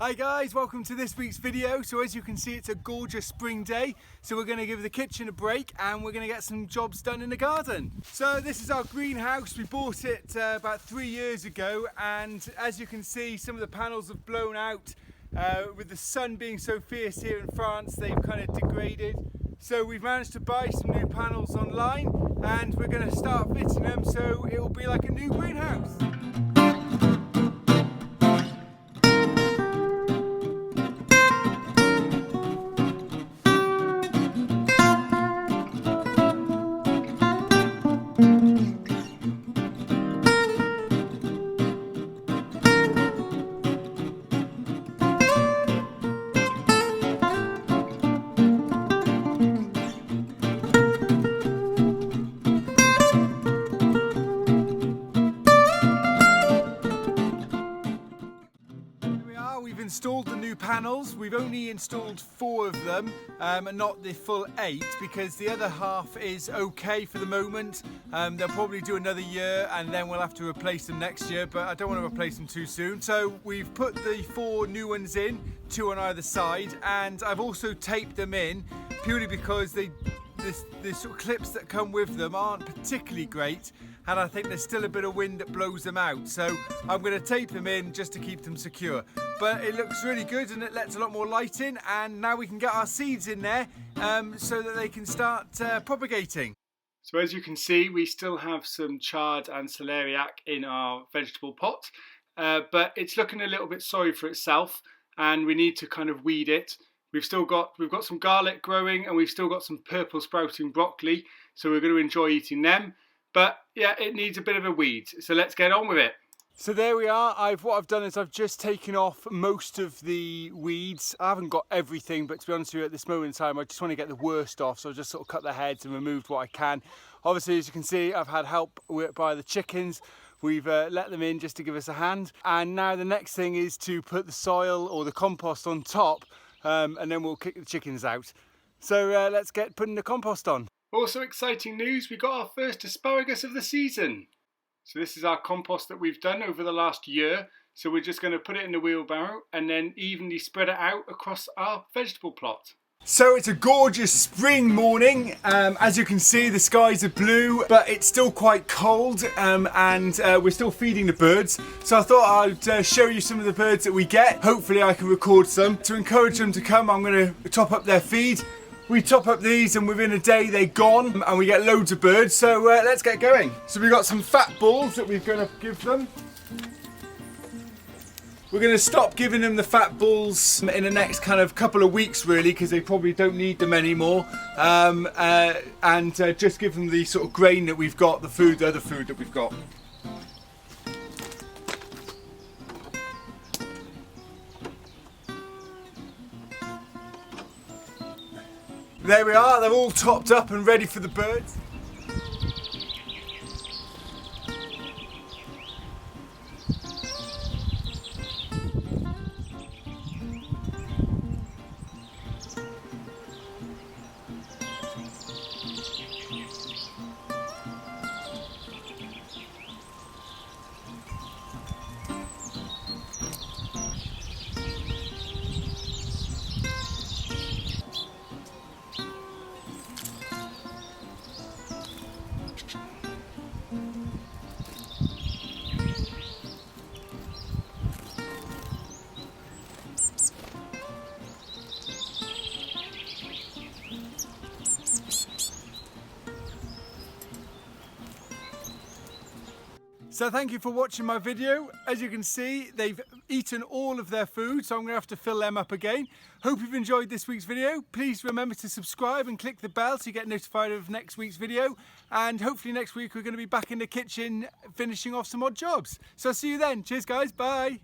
Hi guys, welcome to this week's video. So as you can see, it's a gorgeous spring day. So we're going to give the kitchen a break and we're going to get some jobs done in the garden. So this is our greenhouse. We bought it about 3 years ago, and as you can see, some of the panels have blown out. With the sun being so fierce here in France, they've kind of degraded. So we've managed to buy some new panels online and we're going to start fitting them so it will be like a new greenhouse. We've installed the new panels. We've only installed 4 of them and not the full 8 because the other half is okay for the moment. They'll probably do another year and then we'll have to replace them next year, but I don't want to replace them too soon. So we've put the 4 new ones in, 2 on either side, and I've also taped them in purely because the sort of clips that come with them aren't particularly great, and I think there's still a bit of wind that blows them out, so I'm going to tape them in just to keep them secure. But it looks really good and it lets a lot more light in, and now we can get our seeds in there so that they can start propagating. So as you can see, we still have some chard and celeriac in our vegetable pot, but it's looking a little bit sorry for itself and we need to kind of weed it. We've got some garlic growing and we've still got some purple sprouting broccoli, so we're going to enjoy eating them. But yeah, it needs a bit of a weed, so let's get on with it. So there we are. What I've done is I've just taken off most of the weeds. I haven't got everything, but to be honest with you, at this moment in time, I just want to get the worst off, so I've just sort of cut the heads and removed what I can. Obviously, as you can see, I've had help by the chickens. We've let them in just to give us a hand. And now the next thing is to put the soil or the compost on top, and then we'll kick the chickens out. So let's get putting the compost on. Also exciting news, we got our first asparagus of the season. So this is our compost that we've done over the last year. So we're just going to put it in the wheelbarrow and then evenly spread it out across our vegetable plot. So it's a gorgeous spring morning. As you can see, the skies are blue, but it's still quite cold and we're still feeding the birds. So I thought I'd show you some of the birds that we get. Hopefully I can record some. To encourage them to come, I'm going to top up their feed. We top up these and within a day they're gone and we get loads of birds, so let's get going. So we've got some fat balls that we're going to give them. We're going to stop giving them the fat balls in the next kind of couple of weeks really, because they probably don't need them anymore, and just give them the sort of grain that we've got, the other food that we've got. There we are, they're all topped up and ready for the birds. So thank you for watching my video. As you can see, they've eaten all of their food, so I'm going to have to fill them up again. Hope you've enjoyed this week's video. Please remember to subscribe and click the bell so you get notified of next week's video. And hopefully next week we're going to be back in the kitchen finishing off some odd jobs. So I'll see you then. Cheers guys, bye.